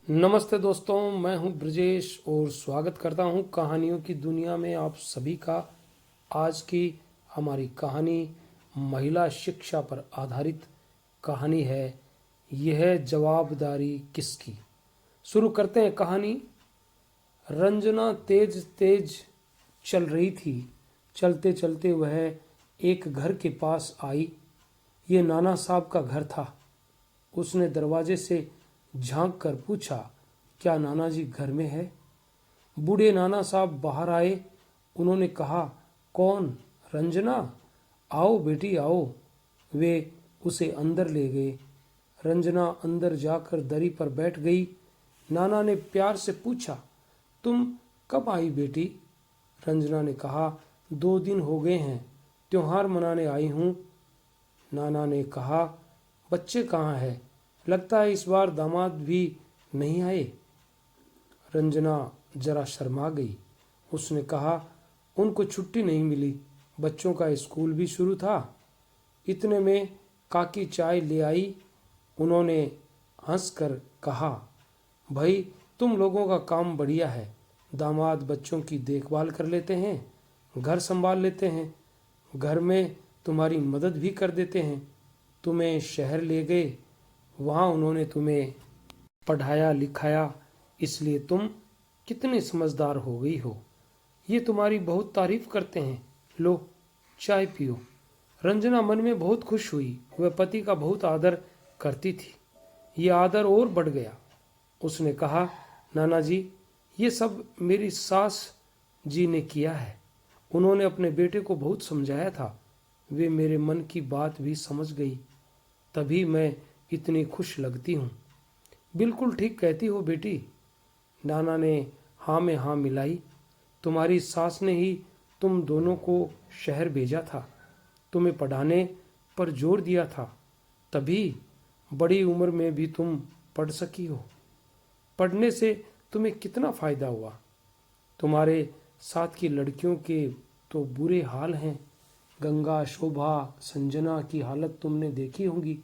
नमस्ते दोस्तों, मैं हूं ब्रजेश और स्वागत करता हूं कहानियों की दुनिया में आप सभी का। आज की हमारी कहानी महिला शिक्षा पर आधारित कहानी है। यह जवाबदारी किसकी। शुरू करते हैं कहानी। रंजना तेज तेज चल रही थी। चलते चलते वह एक घर के पास आई। ये नाना साहब का घर था। उसने दरवाजे से झांक कर पूछा, क्या नाना जी घर में है? बूढ़े नाना साहब बाहर आए। उन्होंने कहा, कौन? रंजना, आओ बेटी आओ। वे उसे अंदर ले गए। रंजना अंदर जाकर दरी पर बैठ गई। नाना ने प्यार से पूछा, तुम कब आई बेटी? रंजना ने कहा, 2 दिन हो गए हैं, त्योहार मनाने आई हूँ। नाना ने कहा, बच्चे कहाँ हैं? लगता है इस बार दामाद भी नहीं आए। रंजना जरा शर्मा गई। उसने कहा, उनको छुट्टी नहीं मिली, बच्चों का स्कूल भी शुरू था। इतने में काकी चाय ले आई। उन्होंने हंसकर कहा, भाई तुम लोगों का काम बढ़िया है। दामाद बच्चों की देखभाल कर लेते हैं, घर संभाल लेते हैं, घर में तुम्हारी मदद भी कर देते हैं। तुम्हें शहर ले गए, वहाँ उन्होंने तुम्हें पढ़ाया लिखाया, इसलिए तुम कितने समझदार हो गई हो। ये तुम्हारी बहुत तारीफ करते हैं। लो चाय पियो। रंजना मन में बहुत खुश हुई। वह पति का बहुत आदर करती थी। ये आदर और बढ़ गया। उसने कहा, नाना जी, ये सब मेरी सास जी ने किया है। उन्होंने अपने बेटे को बहुत समझाया था। वे मेरे मन की बात भी समझ गई, तभी मैं इतनी खुश लगती हूँ। बिल्कुल ठीक कहती हो बेटी। नाना ने हाँ में हाँ मिलाई। तुम्हारी सास ने ही तुम दोनों को शहर भेजा था, तुम्हें पढ़ाने पर जोर दिया था, तभी बड़ी उम्र में भी तुम पढ़ सकी हो। पढ़ने से तुम्हें कितना फायदा हुआ। तुम्हारे साथ की लड़कियों के तो बुरे हाल हैं। गंगा, शोभा, संजना की हालत तुमने देखी होगी।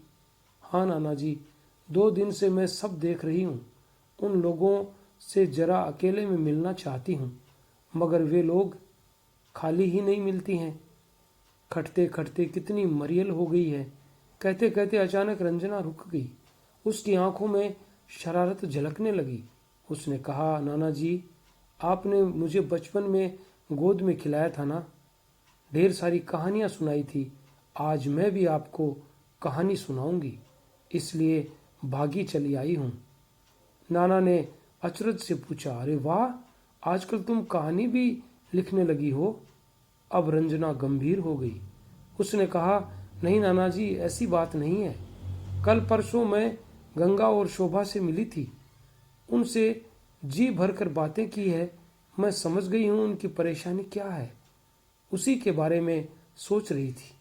हाँ नाना जी, 2 दिन से मैं सब देख रही हूँ। उन लोगों से जरा अकेले में मिलना चाहती हूँ, मगर वे लोग खाली ही नहीं मिलती हैं। खटते खटते कितनी मरियल हो गई है। कहते कहते अचानक रंजना रुक गई। उसकी आंखों में शरारत झलकने लगी। उसने कहा, नाना जी, आपने मुझे बचपन में गोद में खिलाया था ना, ढेर सारी कहानियां सुनाई थी। आज मैं भी आपको कहानी सुनाऊंगी, इसलिए भागी चली आई हूँ। नाना ने अचरज से पूछा, अरे वाह, आजकल तुम कहानी भी लिखने लगी हो? अब रंजना गंभीर हो गई। उसने कहा, नहीं नाना जी, ऐसी बात नहीं है। कल परसों मैं गंगा और शोभा से मिली थी। उनसे जी भरकर बातें की है। मैं समझ गई हूँ उनकी परेशानी क्या है। उसी के बारे में सोच रही थी।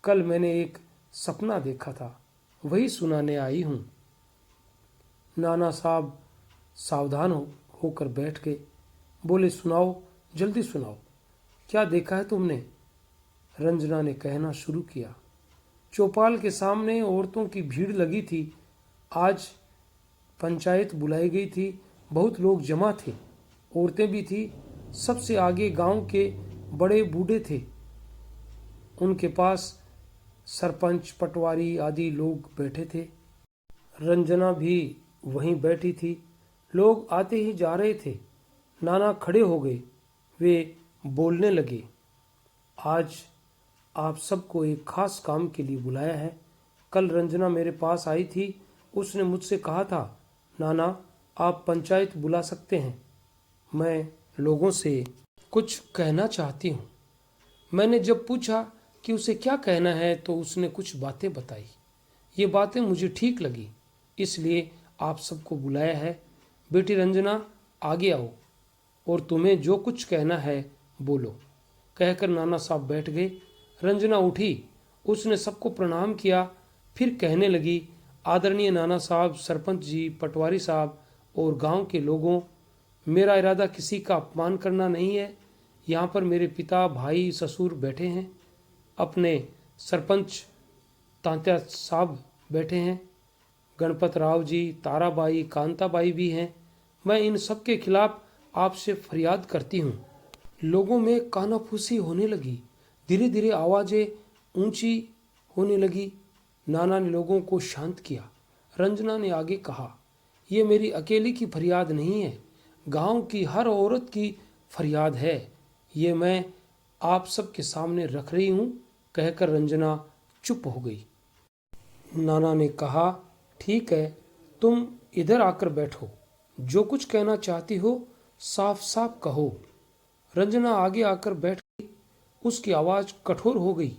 कल मैंने एक सपना देखा था, वही सुनाने आई हूँ। नाना साहब सावधान होकर बैठ गए। बोले, सुनाओ, जल्दी सुनाओ, क्या देखा है तुमने? रंजना ने कहना शुरू किया। चौपाल के सामने औरतों की भीड़ लगी थी। आज पंचायत बुलाई गई थी। बहुत लोग जमा थे, औरतें भी थी। सबसे आगे गांव के बड़े बूढ़े थे। उनके पास सरपंच, पटवारी आदि लोग बैठे थे। रंजना भी वहीं बैठी थी। लोग आते ही जा रहे थे। नाना खड़े हो गए। वे बोलने लगे, आज आप सबको एक खास काम के लिए बुलाया है। कल रंजना मेरे पास आई थी। उसने मुझसे कहा था, नाना, आप पंचायत बुला सकते हैं। मैं लोगों से कुछ कहना चाहती हूँ। मैंने जब पूछा कि उसे क्या कहना है तो उसने कुछ बातें बताई। ये बातें मुझे ठीक लगी, इसलिए आप सबको बुलाया है। बेटी रंजना, आगे आओ और तुम्हें जो कुछ कहना है बोलो। कहकर नाना साहब बैठ गए। रंजना उठी। उसने सबको प्रणाम किया। फिर कहने लगी, आदरणीय नाना साहब, सरपंच जी, पटवारी साहब और गांव के लोगों, मेरा इरादा किसी का अपमान करना नहीं है। यहाँ पर मेरे पिता, भाई, ससुर बैठे हैं। अपने सरपंच तात्या साहब बैठे हैं। गणपत राव जी, ताराबाई, कांताबाई भी हैं। मैं इन सब के खिलाफ आपसे फरियाद करती हूँ। लोगों में कानाफूसी होने लगी। धीरे धीरे आवाजें ऊंची होने लगी। नाना ने लोगों को शांत किया। रंजना ने आगे कहा, ये मेरी अकेली की फरियाद नहीं है, गांव की हर औरत की फरियाद है। ये मैं आप सबके सामने रख रही हूँ। कहकर रंजना चुप हो गई। नाना ने कहा, ठीक है, तुम इधर आकर बैठो। जो कुछ कहना चाहती हो साफ साफ कहो। रंजना आगे आकर बैठ गई। उसकी आवाज कठोर हो गई।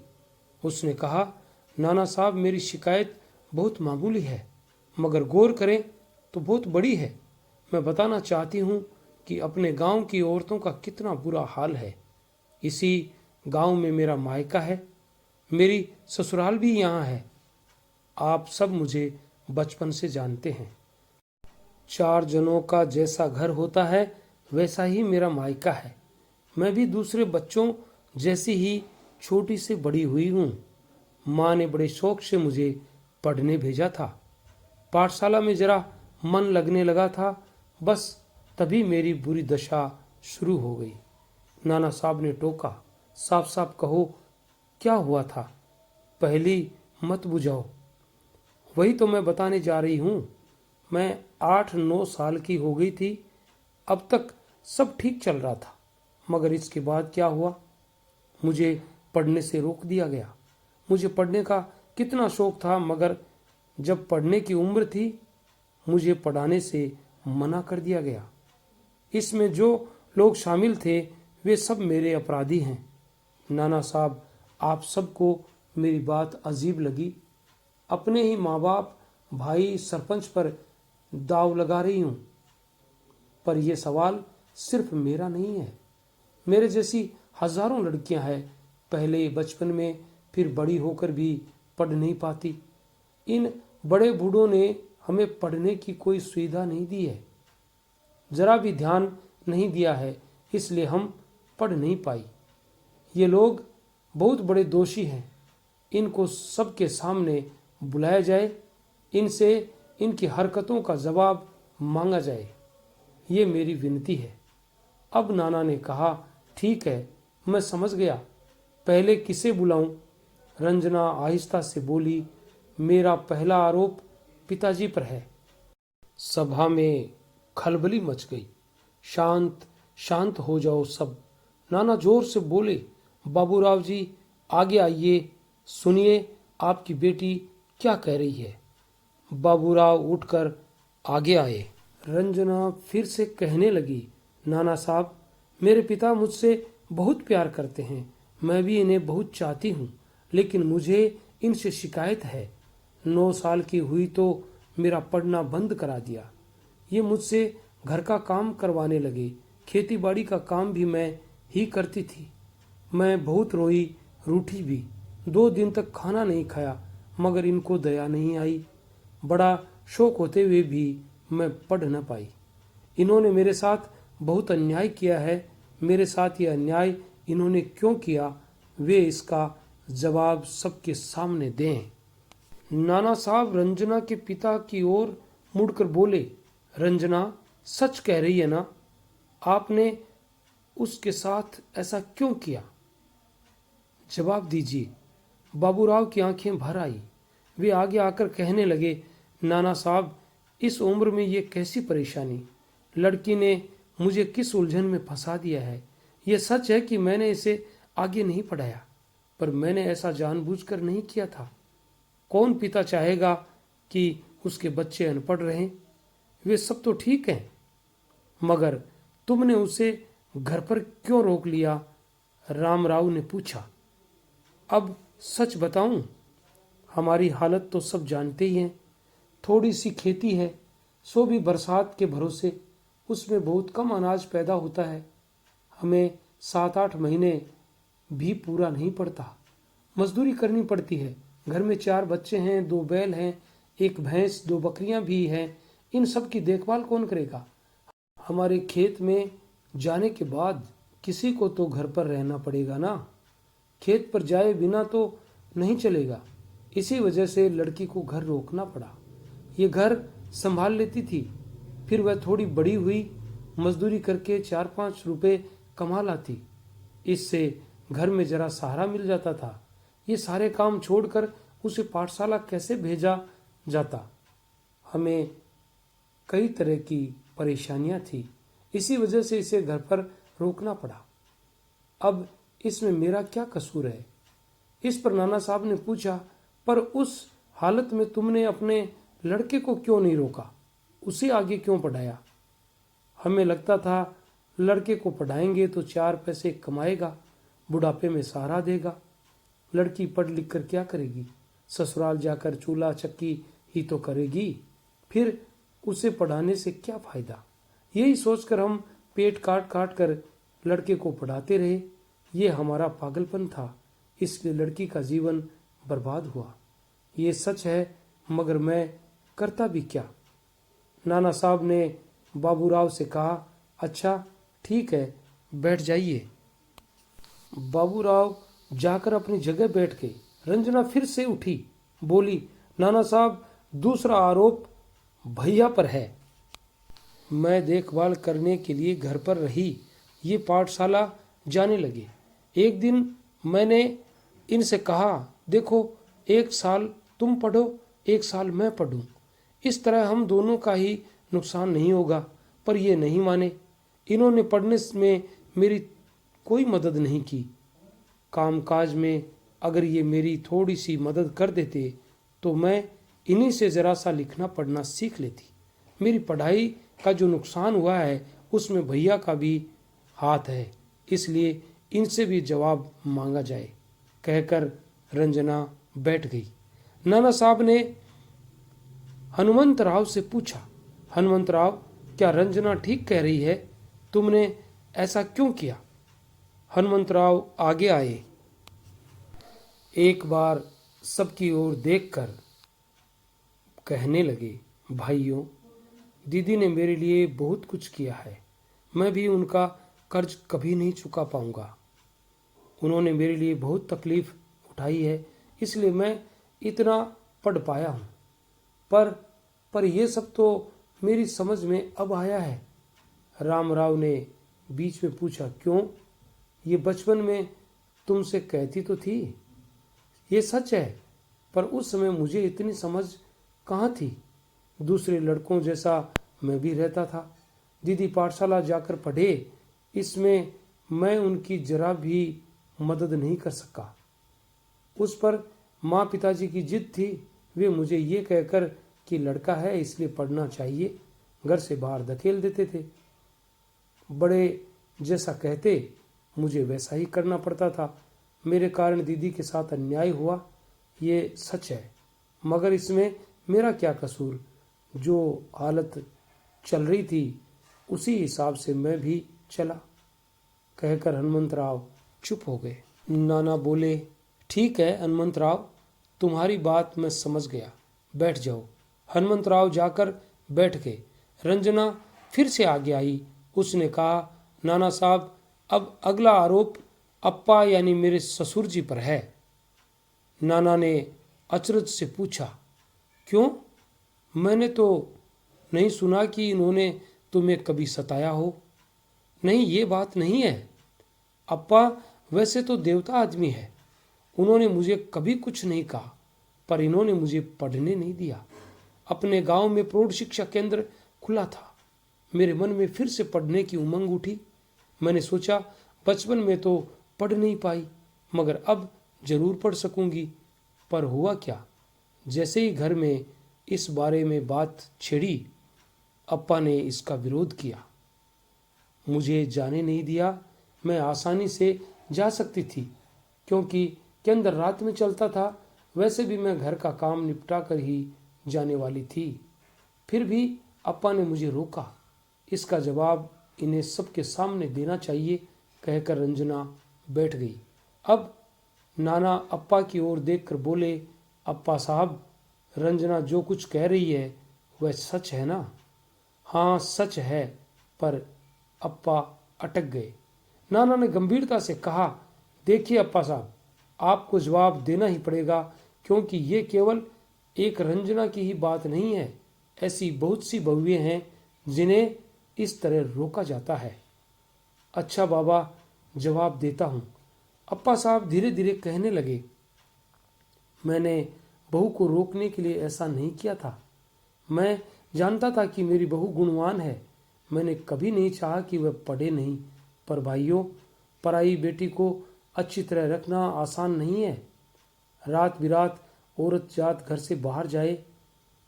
उसने कहा, नाना साहब, मेरी शिकायत बहुत मामूली है, मगर गौर करें तो बहुत बड़ी है। मैं बताना चाहती हूँ कि अपने गांव की औरतों का कितना बुरा हाल है। इसी गांव में मेरा मायका है, मेरी ससुराल भी यहाँ है। आप सब मुझे बचपन से जानते हैं। 4 जनों का जैसा घर होता है वैसा ही मेरा मायका है। मैं भी दूसरे बच्चों जैसी ही छोटी से बड़ी हुई हूँ। माँ ने बड़े शौक से मुझे पढ़ने भेजा था। पाठशाला में जरा मन लगने लगा था, बस तभी मेरी बुरी दशा शुरू हो गई। नाना साहब ने टोका, साफ साफ कहो, क्या हुआ था? पहली मत बुझाओ। वही तो मैं बताने जा रही हूँ। मैं 8-9 साल की हो गई थी। अब तक सब ठीक चल रहा था, मगर इसके बाद क्या हुआ? मुझे पढ़ने से रोक दिया गया। मुझे पढ़ने का कितना शौक था, मगर जब पढ़ने की उम्र थी मुझे पढ़ाने से मना कर दिया गया। इसमें जो लोग शामिल थे वे सब मेरे अपराधी हैं। नाना साहब, आप सबको मेरी बात अजीब लगी। अपने ही माँ बाप, भाई, सरपंच पर दाव लगा रही हूँ। पर यह सवाल सिर्फ मेरा नहीं है। मेरे जैसी हजारों लड़कियां हैं, पहले बचपन में, फिर बड़ी होकर भी पढ़ नहीं पाती। इन बड़े बूढ़ों ने हमें पढ़ने की कोई सुविधा नहीं दी है, जरा भी ध्यान नहीं दिया है, इसलिए हम पढ़ नहीं पाई। ये लोग बहुत बड़े दोषी हैं। इनको सबके सामने बुलाया जाए, इनसे इनकी हरकतों का जवाब मांगा जाए, ये मेरी विनती है। अब नाना ने कहा, ठीक है, मैं समझ गया, पहले किसे बुलाऊं? रंजना आहिस्ता से बोली, मेरा पहला आरोप पिताजी पर है। सभा में खलबली मच गई। शांत शांत हो जाओ सब। नाना जोर से बोले, बाबूराव जी आगे आइए, सुनिए आपकी बेटी क्या कह रही है। बाबूराव उठकर आगे आए। रंजना फिर से कहने लगी, नाना साहब, मेरे पिता मुझसे बहुत प्यार करते हैं, मैं भी इन्हें बहुत चाहती हूँ, लेकिन मुझे इनसे शिकायत है। 9 साल की हुई तो मेरा पढ़ना बंद करा दिया। ये मुझसे घर का काम करवाने लगे। खेती बाड़ी का काम भी मैं ही करती थी। मैं बहुत रोई, रूठी भी। 2 दिन तक खाना नहीं खाया, मगर इनको दया नहीं आई। बड़ा शौक होते हुए भी मैं पढ़ न पाई। इन्होंने मेरे साथ बहुत अन्याय किया है। मेरे साथ ये अन्याय इन्होंने क्यों किया, वे इसका जवाब सबके सामने दें। नाना साहब रंजना के पिता की ओर मुड़कर बोले, रंजना सच कह रही है ना? आपने उसके साथ ऐसा क्यों किया? जवाब दीजिए। बाबूराव की आंखें भर आई। वे आगे आकर कहने लगे, नाना साहब, इस उम्र में ये कैसी परेशानी? लड़की ने मुझे किस उलझन में फंसा दिया है। यह सच है कि मैंने इसे आगे नहीं पढ़ाया, पर मैंने ऐसा जानबूझकर नहीं किया था। कौन पिता चाहेगा कि उसके बच्चे अनपढ़ रहें? वे सब तो ठीक हैं, मगर तुमने उसे घर पर क्यों रोक लिया? रामराव ने पूछा। अब सच बताऊं, हमारी हालत तो सब जानते ही हैं। थोड़ी सी खेती है, सो भी बरसात के भरोसे। उसमें बहुत कम अनाज पैदा होता है। हमें 7-8 महीने भी पूरा नहीं पड़ता। मजदूरी करनी पड़ती है। घर में 4 बच्चे हैं, 2 बैल हैं, 1 भैंस, 2 बकरियां भी हैं। इन सब की देखभाल कौन करेगा? हमारे खेत में जाने के बाद किसी को तो घर पर रहना पड़ेगा ना। खेत पर जाए बिना तो नहीं चलेगा। इसी वजह से लड़की को घर रोकना पड़ा। ये घर संभाल लेती थी। फिर वह थोड़ी बड़ी हुई, मजदूरी करके 4-5 रुपए कमा लाती। इससे घर में जरा सहारा मिल जाता था। ये सारे काम छोड़कर उसे पाठशाला कैसे भेजा जाता? हमें कई तरह की परेशानियां थी। इसी वजह से इसे घर पर रोकना पड़ा। अब इसमें मेरा क्या कसूर है? इस पर नाना साहब ने पूछा, पर उस हालत में तुमने अपने लड़के को क्यों नहीं रोका? उसे आगे क्यों पढ़ाया? हमें लगता था लड़के को पढ़ाएंगे तो 4 पैसे कमाएगा, बुढ़ापे में सहारा देगा। लड़की पढ़ लिख कर क्या करेगी? ससुराल जाकर चूल्हा चक्की ही तो करेगी। फिर उसे पढ़ाने से क्या फायदा? यही सोचकर हम पेट काट काट कर लड़के को पढ़ाते रहे। ये हमारा पागलपन था, इसलिए लड़की का जीवन बर्बाद हुआ। ये सच है, मगर मैं करता भी क्या? नाना साहब ने बाबूराव से कहा, अच्छा ठीक है, बैठ जाइए। बाबूराव जाकर अपनी जगह बैठ गए। रंजना फिर से उठी, बोली, नाना साहब, दूसरा आरोप भैया पर है। मैं देखभाल करने के लिए घर पर रही, ये पाठशाला जाने लगे। एक दिन मैंने इनसे कहा, देखो 1 साल तुम पढ़ो, 1 साल मैं पढ़ूं, इस तरह हम दोनों का ही नुकसान नहीं होगा। पर ये नहीं माने। इन्होंने पढ़ने में मेरी कोई मदद नहीं की। कामकाज में अगर ये मेरी थोड़ी सी मदद कर देते तो मैं इन्हीं से ज़रा सा लिखना पढ़ना सीख लेती। मेरी पढ़ाई का जो नुकसान हुआ है उसमें भैया का भी हाथ है, इसलिए इनसे भी जवाब मांगा जाए, कहकर रंजना बैठ गई। नाना साहब ने हनुमंतराव से पूछा, हनुमंतराव, क्या रंजना ठीक कह रही है? तुमने ऐसा क्यों किया? हनुमंतराव आगे आए। एक बार सबकी ओर देखकर कहने लगे, भाइयों, दीदी ने मेरे लिए बहुत कुछ किया है। मैं भी उनका कर्ज कभी नहीं चुका पाऊंगा। उन्होंने मेरे लिए बहुत तकलीफ उठाई है, इसलिए मैं इतना पढ़ पाया हूँ। पर ये सब तो मेरी समझ में अब आया है। रामराव ने बीच में पूछा, क्यों? ये बचपन में तुमसे कहती तो थी। ये सच है, पर उस समय मुझे इतनी समझ कहाँ थी। दूसरे लड़कों जैसा मैं भी रहता था। दीदी पाठशाला जाकर पढ़े, इसमें मैं उनकी जरा भी मदद नहीं कर सका। उस पर माँ पिताजी की जिद थी। वे मुझे ये कहकर कि लड़का है इसलिए पढ़ना चाहिए, घर से बाहर धकेल देते थे। बड़े जैसा कहते मुझे वैसा ही करना पड़ता था। मेरे कारण दीदी के साथ अन्याय हुआ, ये सच है, मगर इसमें मेरा क्या कसूर? जो हालत चल रही थी उसी हिसाब से मैं भी चला, कहकर हनुमंतराव चुप हो गए। नाना बोले, ठीक है हनुमंतराव, तुम्हारी बात मैं समझ गया, बैठ जाओ। हनुमंतराव जाकर बैठ गए। रंजना फिर से आगे आई। उसने कहा, नाना साहब, अब अगला आरोप अप्पा यानी मेरे ससुर जी पर है। नाना ने अचरज से पूछा, क्यों? मैंने तो नहीं सुना कि इन्होंने तुम्हें कभी सताया हो। नहीं, ये बात नहीं है। अप्पा वैसे तो देवता आदमी है, उन्होंने मुझे कभी कुछ नहीं कहा, पर इन्होंने मुझे पढ़ने नहीं दिया। अपने गांव में प्रौढ़ शिक्षा केंद्र खुला था। मेरे मन में फिर से पढ़ने की उमंग उठी। मैंने सोचा, बचपन में तो पढ़ नहीं पाई, मगर अब जरूर पढ़ सकूंगी। पर हुआ क्या, जैसे ही घर में इस बारे में बात छिड़ी, अप्पा ने इसका विरोध किया। मुझे जाने नहीं दिया। मैं आसानी से जा सकती थी, क्योंकि केंद्र रात में चलता था। वैसे भी मैं घर का काम निपटा कर ही जाने वाली थी। फिर भी अप्पा ने मुझे रोका। इसका जवाब इन्हें सबके सामने देना चाहिए, कहकर रंजना बैठ गई। अब नाना अप्पा की ओर देखकर बोले, अप्पा साहब, रंजना जो कुछ कह रही है वह सच है ना? हाँ सच है। पर अप्पा अटक गए। नाना ने गंभीरता से कहा, देखिए अप्पा साहब, आपको जवाब देना ही पड़ेगा, क्योंकि ये केवल एक रंजना की ही बात नहीं है, ऐसी बहुत सी बहुएं हैं जिन्हें इस तरह रोका जाता है। अच्छा बाबा, जवाब देता हूँ। अप्पा साहब धीरे धीरे कहने लगे, मैंने बहू को रोकने के लिए ऐसा नहीं किया था। मैं जानता था कि मेरी बहू गुणवान है। मैंने कभी नहीं चाहा कि वह पढ़े नहीं। पर भाइयों, पराई बेटी को अच्छी तरह रखना आसान नहीं है। रात बिरात औरत जात घर से बाहर जाए,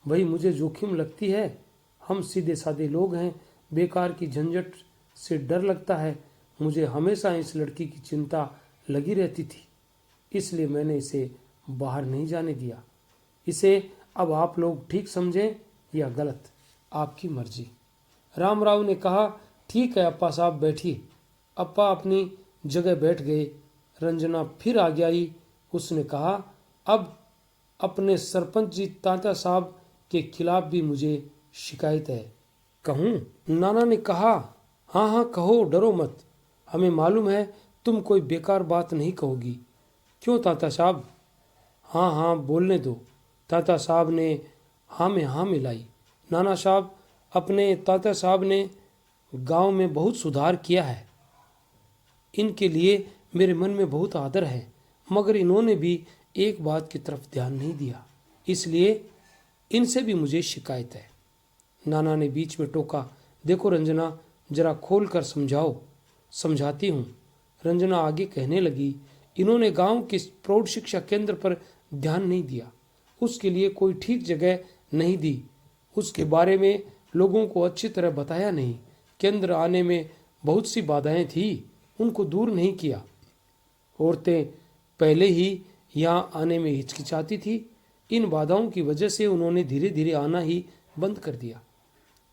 वही मुझे जोखिम लगती है। हम सीधे साधे लोग हैं, बेकार की झंझट से डर लगता है। मुझे हमेशा इस लड़की की चिंता लगी रहती थी, इसलिए मैंने इसे बाहर नहीं जाने दिया। इसे अब आप लोग ठीक समझें या गलत, आपकी मर्जी। रामराव ने कहा, ठीक है अप्पा साहब, बैठिए। अप्पा अपनी जगह बैठ गए। रंजना फिर आगे आई। उसने कहा, अब अपने सरपंच जी तात्या साहब के खिलाफ भी मुझे शिकायत है, कहूँ? नाना ने कहा, हाँ हाँ कहो, डरो मत। हमें मालूम है तुम कोई बेकार बात नहीं कहोगी। क्यों तात्या साहब? हाँ हाँ बोलने दो। तात्या साहब ने हाँ में हाँ मिलाई। नाना साहब, अपने तात्या साहब ने गांव में बहुत सुधार किया है। इनके लिए मेरे मन में बहुत आदर है, मगर इन्होंने भी एक बात की तरफ ध्यान नहीं दिया, इसलिए इनसे भी मुझे शिकायत है। नाना ने बीच में टोका, देखो रंजना, जरा खोल कर समझाओ। समझाती हूँ। रंजना आगे कहने लगी, इन्होंने गांव के प्रौढ़ शिक्षा केंद्र पर ध्यान नहीं दिया, उसके लिए कोई ठीक जगह नहीं दी, उसके बारे में लोगों को अच्छी तरह बताया नहीं। केंद्र आने में बहुत सी बाधाएं थी, उनको दूर नहीं किया। औरतें पहले ही यहाँ आने में हिचकिचाती थी। इन बाधाओं की वजह से उन्होंने धीरे धीरे आना ही बंद कर दिया।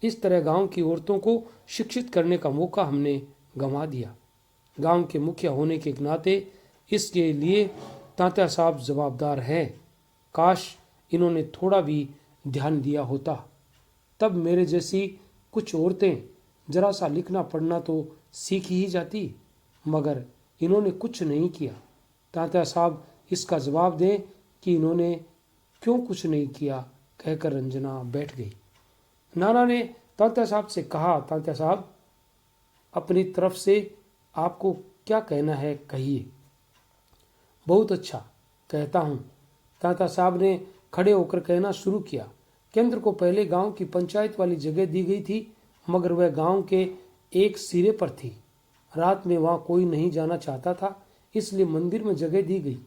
इस तरह गांव की औरतों को शिक्षित करने का मौका हमने गंवा दिया। गांव के मुखिया होने के नाते इसके लिए तात्या साहब जवाबदार हैं। काश इन्होंने थोड़ा भी ध्यान दिया होता, तब मेरे जैसी कुछ औरतें जरा सा लिखना पढ़ना तो सीख ही जाती, मगर इन्होंने कुछ नहीं किया। तात्या साहब इसका जवाब दें कि इन्होंने क्यों कुछ नहीं किया, कहकर रंजना बैठ गई। नाना ने तात्या साहब से कहा, तात्या साहब, अपनी तरफ से आपको क्या कहना है कहिए। बहुत अच्छा, कहता हूँ। तात्या साहब ने खड़े होकर कहना शुरू किया। केंद्र को पहले गांव की पंचायत वाली जगह दी गई थी, मगर वह गांव के एक सिरे पर थी। रात में वहां कोई नहीं जाना चाहता था, इसलिए मंदिर में जगह दी गई।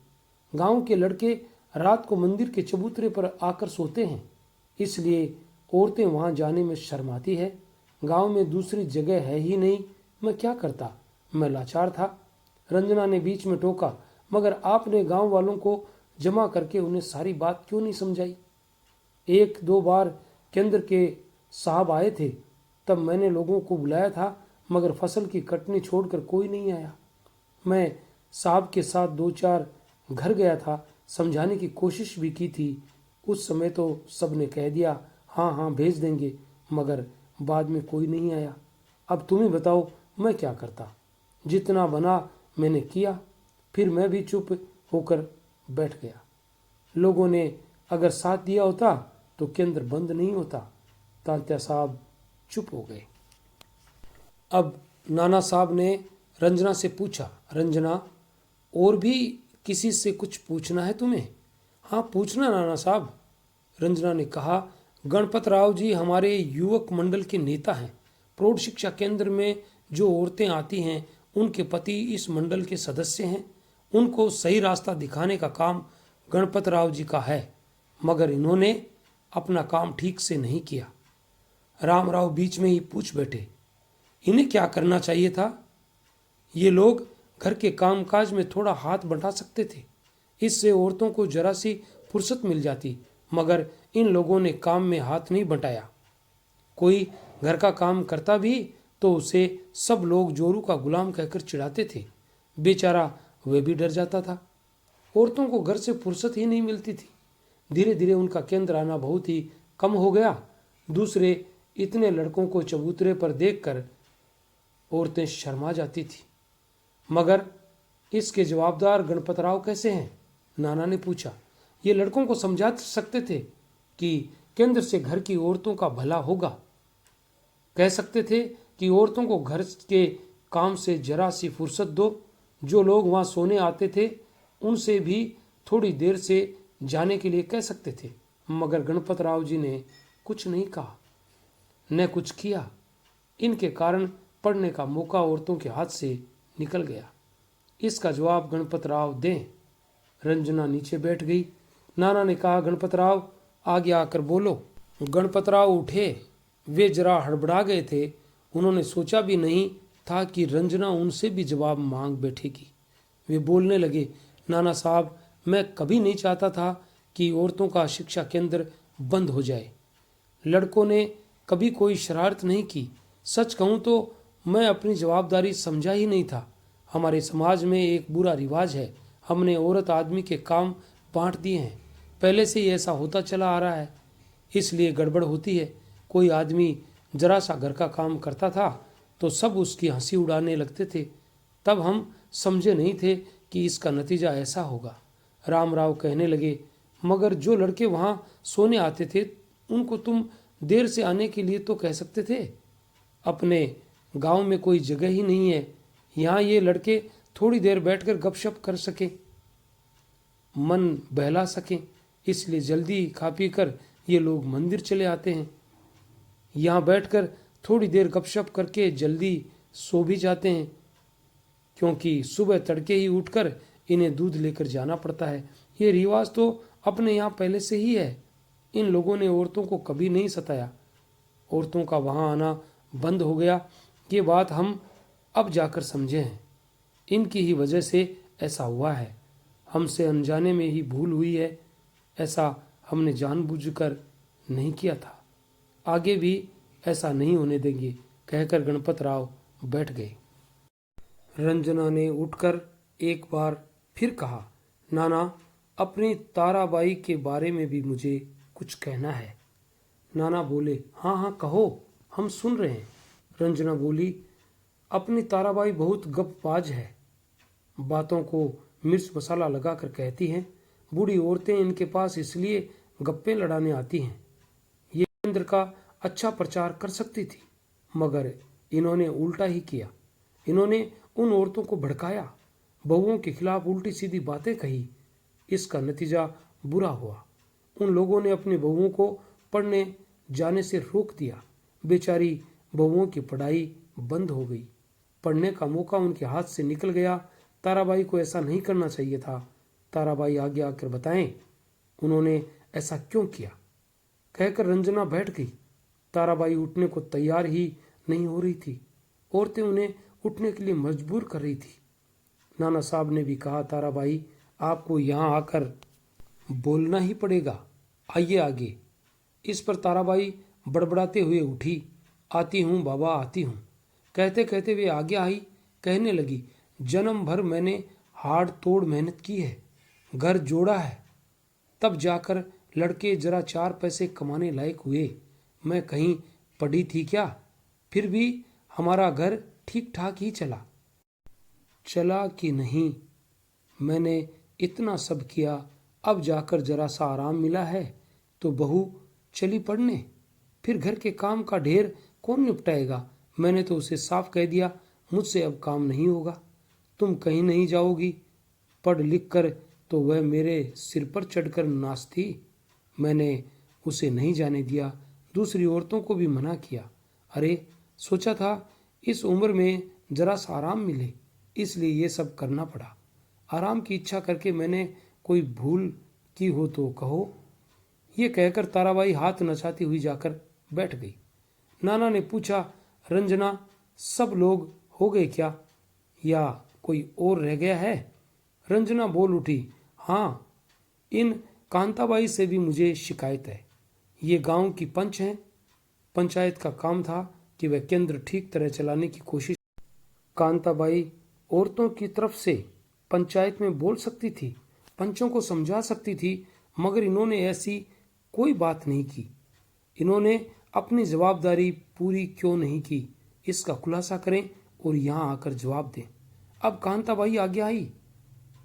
गांव के लड़के रात को मंदिर के चबूतरे पर आकर सोते हैं, इसलिए औरतें वहां जाने में शर्माती है। गांव में दूसरी जगह है ही नहीं, मैं क्या करता, मैं लाचार था। रंजना ने बीच में टोका, मगर आपने गांव वालों को जमा करके उन्हें सारी बात क्यों नहीं समझाई? एक दो बार केंद्र के साहब आए थे, तब मैंने लोगों को बुलाया था, मगर फसल की कटनी छोड़कर कोई नहीं आया। मैं साहब के साथ दो चार घर गया था, समझाने की कोशिश भी की थी। उस समय तो सबने कह दिया हाँ हाँ भेज देंगे, मगर बाद में कोई नहीं आया। अब तुम ही बताओ मैं क्या करता? जितना बना मैंने किया, फिर मैं भी चुप होकर बैठ गया। लोगों ने अगर साथ दिया होता तो केंद्र बंद नहीं होता। तात्या साहब चुप हो गए। अब नाना साहब ने रंजना से पूछा, रंजना, और भी किसी से कुछ पूछना है तुम्हें? हाँ पूछना नाना साहब। रंजना ने कहा, गणपत राव जी हमारे युवक मंडल के नेता हैं। प्रौढ़ शिक्षा केंद्र में जो औरतें आती हैं उनके पति इस मंडल के सदस्य हैं। उनको सही रास्ता दिखाने का काम गणपत राव जी का है, मगर इन्होंने अपना काम ठीक से नहीं किया। रामराव बीच में ही पूछ बैठे, इन्हें क्या करना चाहिए था? ये लोग घर के कामकाज में थोड़ा हाथ बंटा सकते थे, इससे औरतों को जरा सी फुर्सत मिल जाती, मगर इन लोगों ने काम में हाथ नहीं बंटाया। कोई घर का काम करता भी तो उसे सब लोग जोरू का गुलाम कहकर चिढ़ाते थे। बेचारा वह भी डर जाता था। औरतों को घर से फुर्सत ही नहीं मिलती थी। धीरे धीरे उनका केंद्र आना बहुत ही कम हो गया। दूसरे इतने लड़कों को चबूतरे पर देखकर औरतें शर्मा जाती थी। मगर इसके जवाबदार गणपतराव कैसे हैं? नाना ने पूछा। ये लड़कों को समझा सकते थे कि केंद्र से घर की औरतों का भला होगा। कह सकते थे कि औरतों को घर के काम से जरा सी फुर्सत दो। जो लोग वहां सोने आते थे उनसे भी थोड़ी देर से जाने के लिए कह सकते थे, मगर गणपत राव जी ने कुछ नहीं कहा, न कुछ किया। इनके कारण पढ़ने का मौका औरतों के हाथ से निकल गया। इसका जवाब गणपत राव दें। रंजना नीचे बैठ गई। नाना ने कहा, गणपत राव आगे आकर बोलो। गणपत राव उठे। वे जरा हड़बड़ा गए थे। उन्होंने सोचा भी नहीं था कि रंजना उनसे भी जवाब मांग बैठेगी। वे बोलने लगे, नाना साहब, मैं कभी नहीं चाहता था कि औरतों का शिक्षा केंद्र बंद हो जाए। लड़कों ने कभी कोई शरारत नहीं की। सच कहूँ तो मैं अपनी जवाबदारी समझा ही नहीं था। हमारे समाज में एक बुरा रिवाज है, हमने औरत आदमी के काम बांट दिए हैं। पहले से ही ऐसा होता चला आ रहा है, इसलिए गड़बड़ होती है। कोई आदमी जरा सा घर का काम करता था तो सब उसकी हंसी उड़ाने लगते थे। तब हम समझे नहीं थे कि इसका नतीजा ऐसा होगा। राम राव कहने लगे, मगर जो लड़के वहाँ सोने आते थे उनको तुम देर से आने के लिए तो कह सकते थे। अपने गांव में कोई जगह ही नहीं है, यहाँ ये लड़के थोड़ी देर बैठकर गपशप कर सकें, मन बहला सकें। इसलिए जल्दी खा पी कर ये लोग मंदिर चले आते हैं। यहाँ बैठकर थोड़ी देर गपशप करके जल्दी सो भी जाते हैं, क्योंकि सुबह तड़के ही उठकर इन्हें दूध लेकर जाना पड़ता है। ये रिवाज तो अपने यहाँ पहले से ही है। इन लोगों ने औरतों को कभी नहीं सताया। औरतों का वहाँ आना बंद हो गया, ये बात हम अब जाकर समझे हैं। इनकी ही वजह से ऐसा हुआ है। हमसे अनजाने में ही भूल हुई है। ऐसा हमने जानबूझकर नहीं किया था। आगे भी ऐसा नहीं होने देंगे, कहकर गणपत राव बैठ गए। रंजना ने उठकर एक बार फिर कहा, नाना, अपनी ताराबाई के बारे में भी मुझे कुछ कहना है। नाना बोले, हाँ हाँ कहो, हम सुन रहे हैं। रंजना बोली, अपनी ताराबाई बहुत गपबाज है। बातों को मिर्च मसाला लगाकर कहती हैं। बूढ़ी औरतें इनके पास इसलिए गप्पे लड़ाने आती हैं। ये केंद्र का अच्छा प्रचार कर सकती थी, मगर इन्होंने उल्टा ही किया। इन्होंने उन औरतों को भड़काया, बहुओं के खिलाफ उल्टी सीधी बातें कही। इसका नतीजा बुरा हुआ। उन लोगों ने अपने बहुओं को पढ़ने जाने से रोक दिया। बेचारी बहुओं की पढ़ाई बंद हो गई। पढ़ने का मौका उनके हाथ से निकल गया। ताराबाई को ऐसा नहीं करना चाहिए था। ताराबाई आगे आकर बताएं उन्होंने ऐसा क्यों किया। कहकर रंजना बैठ गई। ताराबाई उठने को तैयार ही नहीं हो रही थी। औरतें उन्हें उठने के लिए मजबूर कर रही थी। नाना साहब ने भी कहा, ताराबाई, आपको यहाँ आकर बोलना ही पड़ेगा, आइए आगे। इस पर ताराबाई बड़बड़ाते हुए उठी। आती हूँ बाबा, आती हूँ। कहते कहते वे आगे आई। कहने लगी, जन्म भर मैंने हाड़ तोड़ मेहनत की है, घर जोड़ा है, तब जाकर लड़के जरा चार पैसे कमाने लायक हुए। मैं कहीं पढ़ी थी क्या? फिर भी हमारा घर ठीक ठाक ही चला कि नहीं। मैंने इतना सब किया, अब जाकर जरा सा आराम मिला है तो बहू चली पढ़ने। फिर घर के काम का ढेर कौन निपटाएगा? मैंने तो उसे साफ कह दिया, मुझसे अब काम नहीं होगा। तुम कहीं नहीं जाओगी, पढ़ लिख कर तो वह मेरे सिर पर चढ़कर नाचती। मैंने उसे नहीं जाने दिया, दूसरी औरतों को भी मना किया। अरे, सोचा था इस उम्र में जरा सा आराम मिले, इसलिए ये सब करना पड़ा। आराम की इच्छा करके मैंने कोई भूल की हो तो कहो। ये कहकर ताराबाई हाथ नचाती हुई जाकर बैठ गई। नाना ने पूछा, रंजना, सब लोग हो गए क्या, या कोई और रह गया है? रंजना बोल उठी, हाँ, इन कांताबाई से भी मुझे शिकायत है। ये गांव की पंच हैं। पंचायत का काम था कि वह केंद्र ठीक तरह चलाने की कोशिश। कांताबाई औरतों की तरफ से पंचायत में बोल सकती थी, पंचों को समझा सकती थी, मगर इन्होंने ऐसी कोई बात नहीं की। इन्होंने अपनी जवाबदारी पूरी क्यों नहीं की, इसका खुलासा करें और यहाँ आकर जवाब दें। अब कांताबाई आगे आई।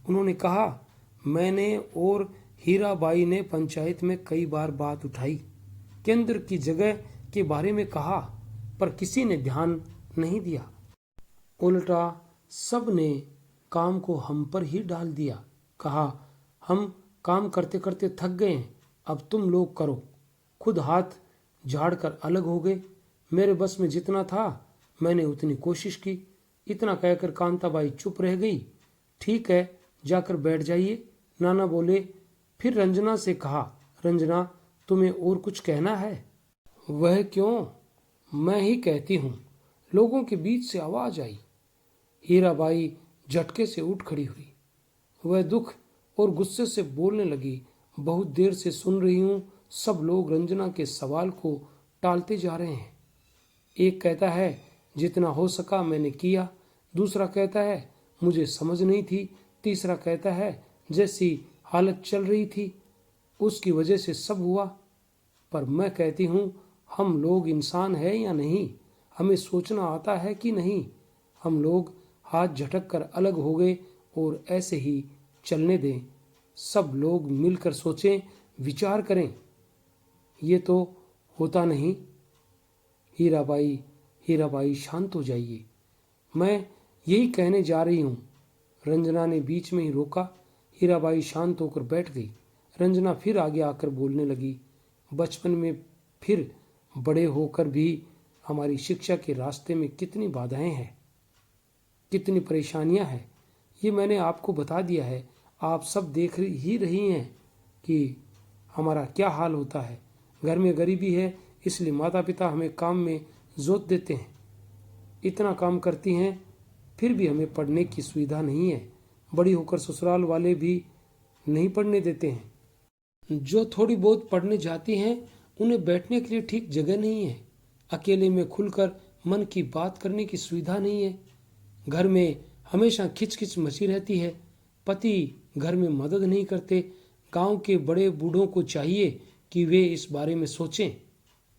उन्होंने कहा, मैंने और हीराबाई ने पंचायत में कई बार बात उठाई, केंद्र की जगह के बारे में कहा, पर किसी ने ध्यान नहीं दिया। उल्टा सब ने काम को हम पर ही डाल दिया। कहा, हम काम करते करते थक गए हैं, अब तुम लोग करो। खुद हाथ झाड़कर अलग हो गए। मेरे बस में जितना था मैंने उतनी कोशिश की। इतना कहकर कांताबाई चुप रह गई। ठीक है, जाकर बैठ जाइए, नाना बोले। फिर रंजना से कहा, रंजना, तुम्हें और कुछ कहना है? वह क्यों, मैं ही कहती हूँ। लोगों के बीच से आवाज आई। हीराबाई झटके से उठ खड़ी हुई। वह दुख और गुस्से से बोलने लगी, बहुत देर से सुन रही हूँ, सब लोग रंजना के सवाल को टालते जा रहे हैं। एक कहता है, जितना हो सका मैंने किया। दूसरा कहता है, मुझे समझ नहीं थी। तीसरा कहता है, जैसी हालत चल रही थी उसकी वजह से सब हुआ। पर मैं कहती हूँ, हम लोग इंसान हैं या नहीं? हमें सोचना आता है कि नहीं? हम लोग हाथ झटक कर अलग हो गए और ऐसे ही चलने दें? सब लोग मिलकर सोचें, विचार करें। ये तो होता नहीं। हीराबाई शांत हो जाइए, मैं यही कहने जा रही हूँ। रंजना ने बीच में ही रोका। हीराबाई शांत होकर बैठ गई। रंजना फिर आगे आकर बोलने लगी, बचपन में फिर बड़े होकर भी हमारी शिक्षा के रास्ते में कितनी बाधाएं हैं, कितनी परेशानियां हैं, ये मैंने आपको बता दिया है। आप सब देख ही रही हैं कि हमारा क्या हाल होता है। घर में गरीबी है, इसलिए माता पिता हमें काम में जोत देते हैं। इतना काम करती हैं, फिर भी हमें पढ़ने की सुविधा नहीं है। बड़ी होकर ससुराल वाले भी नहीं पढ़ने देते हैं। जो थोड़ी बहुत पढ़ने जाती हैं उन्हें बैठने के लिए ठीक जगह नहीं है। अकेले में खुलकर मन की बात करने की सुविधा नहीं है। घर में हमेशा खिचखिच मची रहती है। पति घर में मदद नहीं करते। गांव के बड़े बूढ़ों को चाहिए कि वे इस बारे में सोचें,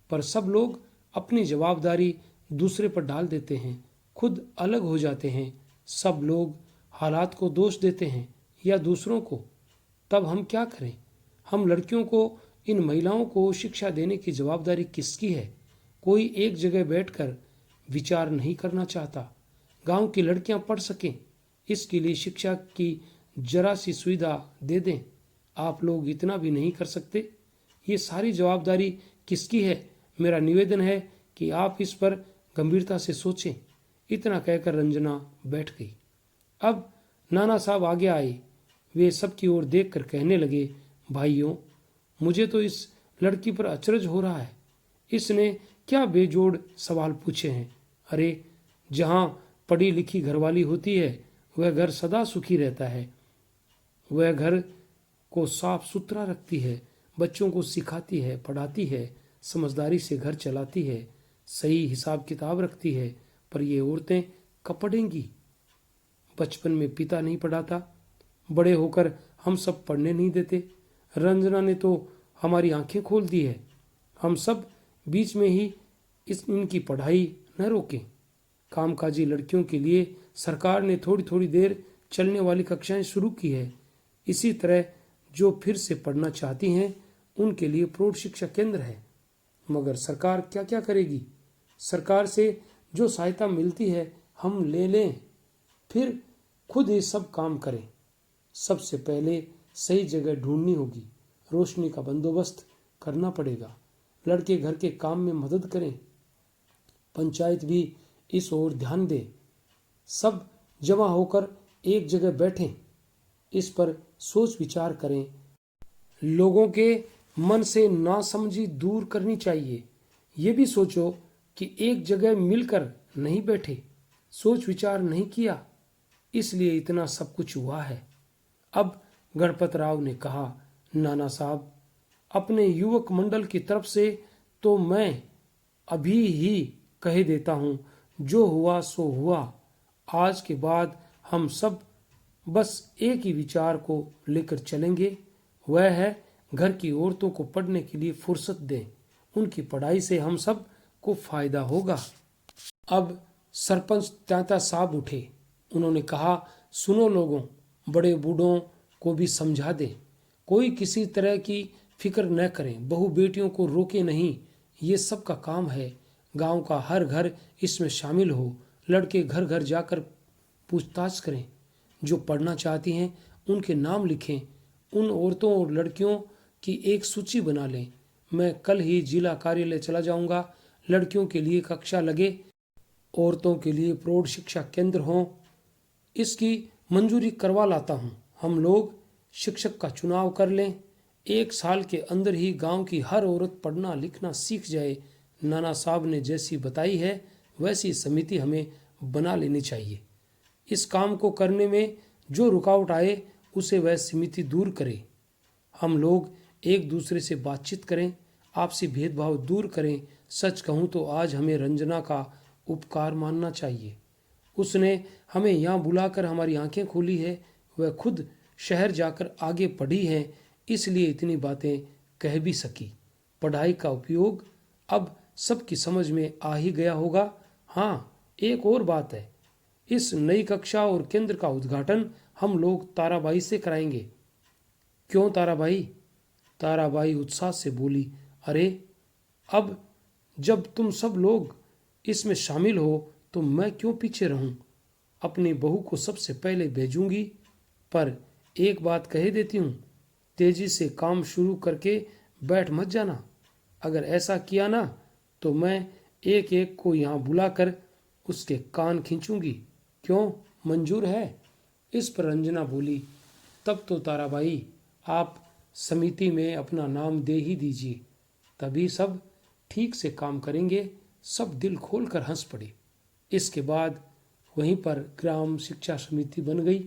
पर सब लोग अपनी जवाबदारी दूसरे पर डाल देते हैं, खुद अलग हो जाते हैं। सब लोग हालात को दोष देते हैं या दूसरों को। तब हम क्या करें? हम लड़कियों को, इन महिलाओं को शिक्षा देने की जवाबदारी किसकी है? कोई एक जगह बैठकर विचार नहीं करना चाहता। गांव की लड़कियां पढ़ सकें, इसके लिए शिक्षा की जरा सी सुविधा दे दें। आप लोग इतना भी नहीं कर सकते? ये सारी जवाबदारी किसकी है? मेरा निवेदन है कि आप इस पर गंभीरता से सोचें। इतना कहकर रंजना बैठ गई। अब नाना साहब आगे आए। वे सबकी ओर देखकर कहने लगे, भाइयों, मुझे तो इस लड़की पर अचरज हो रहा है। इसने क्या बेजोड़ सवाल पूछे हैं। अरे, जहां पढ़ी लिखी घरवाली होती है वह घर सदा सुखी रहता है। वह घर को साफ सुथरा रखती है, बच्चों को सिखाती है, पढ़ाती है, समझदारी से घर चलाती है, सही हिसाब किताब रखती है। पर ये औरतें कपड़ेंगी। बचपन में पिता नहीं पढ़ाता, बड़े होकर हम सब पढ़ने नहीं देते। रंजना ने तो हमारी आंखें खोल दी है। हम सब बीच में ही इनकी पढ़ाई न रोकें। कामकाजी लड़कियों के लिए सरकार ने थोड़ी थोड़ी देर चलने वाली कक्षाएं शुरू की है। इसी तरह जो फिर से पढ़ना चाहती हैं उनके लिए प्रौढ़ शिक्षा केंद्र है। मगर सरकार क्या क्या करेगी? सरकार से जो सहायता मिलती है हम ले लें, फिर खुद ही सब काम करें। सबसे पहले सही जगह ढूंढनी होगी, रोशनी का बंदोबस्त करना पड़ेगा, लड़के घर के काम में मदद करें, पंचायत भी इस ओर ध्यान दे। सब जमा होकर एक जगह बैठें, इस पर सोच विचार करें। लोगों के मन से नासमझी दूर करनी चाहिए। ये भी सोचो कि एक जगह मिलकर नहीं बैठे, सोच विचार नहीं किया, इसलिए इतना सब कुछ हुआ है। अब गणपत राव ने कहा, नाना साहब, अपने युवक मंडल की तरफ से तो मैं अभी ही कह देता हूं, जो हुआ सो हुआ। आज के बाद हम सब बस एक ही विचार को लेकर चलेंगे, वह है घर की औरतों को पढ़ने के लिए फुर्सत दें। उनकी पढ़ाई से हम सब को फायदा होगा। अब सरपंच तांता साहब उठे। उन्होंने कहा, सुनो लोगों, बड़े बूढ़ों को भी समझा दें। कोई किसी तरह की फिक्र न करें, बहू बेटियों को रोके नहीं, ये सबका काम है। गांव का हर घर इसमें शामिल हो। लड़के घर घर जाकर पूछताछ करें। जो पढ़ना चाहती हैं उनके नाम लिखें। उन औरतों और लड़कियों की एक सूची बना लें। मैं कल ही जिला कार्यालय चला जाऊंगा। लड़कियों के लिए कक्षा लगे, औरतों के लिए प्रौढ़ शिक्षा केंद्र हों, इसकी मंजूरी करवा लाता हूँ। हम लोग शिक्षक का चुनाव कर लें। 1 साल के अंदर ही गांव की हर औरत पढ़ना लिखना सीख जाए। नाना साहब ने जैसी बताई है वैसी समिति हमें बना लेनी चाहिए। इस काम को करने में जो रुकावट आए उसे वह समिति दूर करे। हम लोग एक दूसरे से बातचीत करें, आपसी भेदभाव दूर करें। सच कहूँ तो आज हमें रंजना का उपकार मानना चाहिए। उसने हमें यहाँ बुलाकर हमारी आंखें खोली है। वह खुद शहर जाकर आगे पढ़ी है, इसलिए इतनी बातें कह भी सकी। पढ़ाई का उपयोग अब सबकी समझ में आ ही गया होगा। हाँ, एक और बात है, इस नई कक्षा और केंद्र का उद्घाटन हम लोग ताराबाई से कराएंगे। क्यों ताराबाई? ताराबाई उत्साह से बोली, अरे अब जब तुम सब लोग इसमें शामिल हो तो मैं क्यों पीछे रहूं? अपनी बहू को सबसे पहले भेजूंगी। पर एक बात कह देती हूं, तेजी से काम शुरू करके बैठ मत जाना। अगर ऐसा किया ना तो मैं एक एक को यहाँ बुलाकर उसके कान खींचूंगी। क्यों, मंजूर है? इस पर रंजना बोली, तब तो ताराबाई आप समिति में अपना नाम दे ही दीजिए, तभी सब ठीक से काम करेंगे। सब दिल खोलकर हंस पड़े। इसके बाद वहीं पर ग्राम शिक्षा समिति बन गई।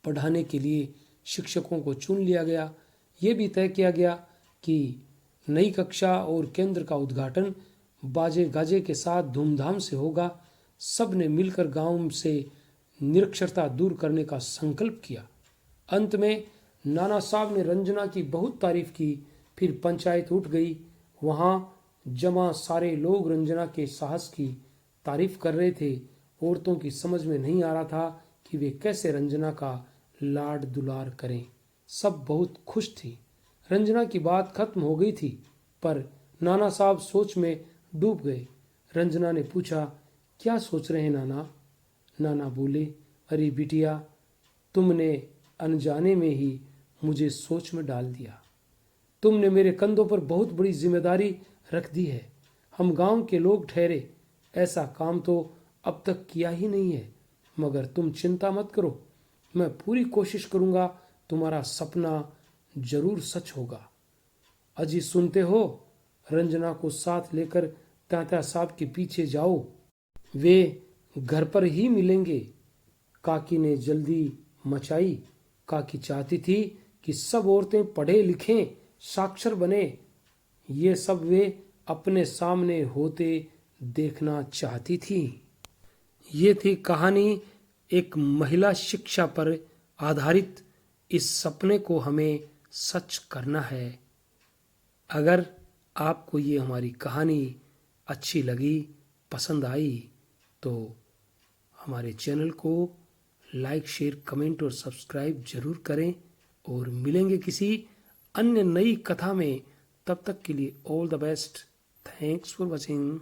पढ़ाने के लिए शिक्षकों को चुन लिया गया। ये भी तय किया गया कि नई कक्षा और केंद्र का उद्घाटन बाजे गाजे के साथ धूमधाम से होगा। सब ने मिलकर गांव से निरक्षरता दूर करने का संकल्प किया। अंत में नाना साहब ने रंजना की बहुत तारीफ की। फिर पंचायत उठ गई। वहां जमा सारे लोग रंजना के साहस की तारीफ कर रहे थे। औरतों की समझ में नहीं आ रहा था कि वे कैसे रंजना का लाड दुलार करें। सब बहुत खुश थी। रंजना की बात खत्म हो गई थी, पर नाना साहब सोच में डूब गए। रंजना ने पूछा, क्या सोच रहे हैं नाना? नाना बोले, अरे बिटिया, तुमने अनजाने में ही मुझे सोच में डाल दिया। तुमने मेरे कंधों पर बहुत बड़ी जिम्मेदारी रख दी है। हम गांव के लोग ठहरे, ऐसा काम तो अब तक किया ही नहीं है। मगर तुम चिंता मत करो, मैं पूरी कोशिश करूंगा। तुम्हारा सपना जरूर सच होगा। अजी सुनते हो? रंजना को साथ लेकर तात्या साहब के पीछे जाओ, वे घर पर ही मिलेंगे। काकी ने जल्दी मचाई। काकी चाहती थी कि सब औरतें पढ़े लिखें, साक्षर बने। ये सब वे अपने सामने होते देखना चाहती थी। ये थी कहानी एक महिला शिक्षा पर आधारित। इस सपने को हमें सच करना है। अगर आपको ये हमारी कहानी अच्छी लगी, पसंद आई, तो हमारे चैनल को लाइक, शेयर, कमेंट और सब्सक्राइब जरूर करें। और मिलेंगे किसी अन्य नई कथा में। तब तक के लिए all the best. Thanks for watching.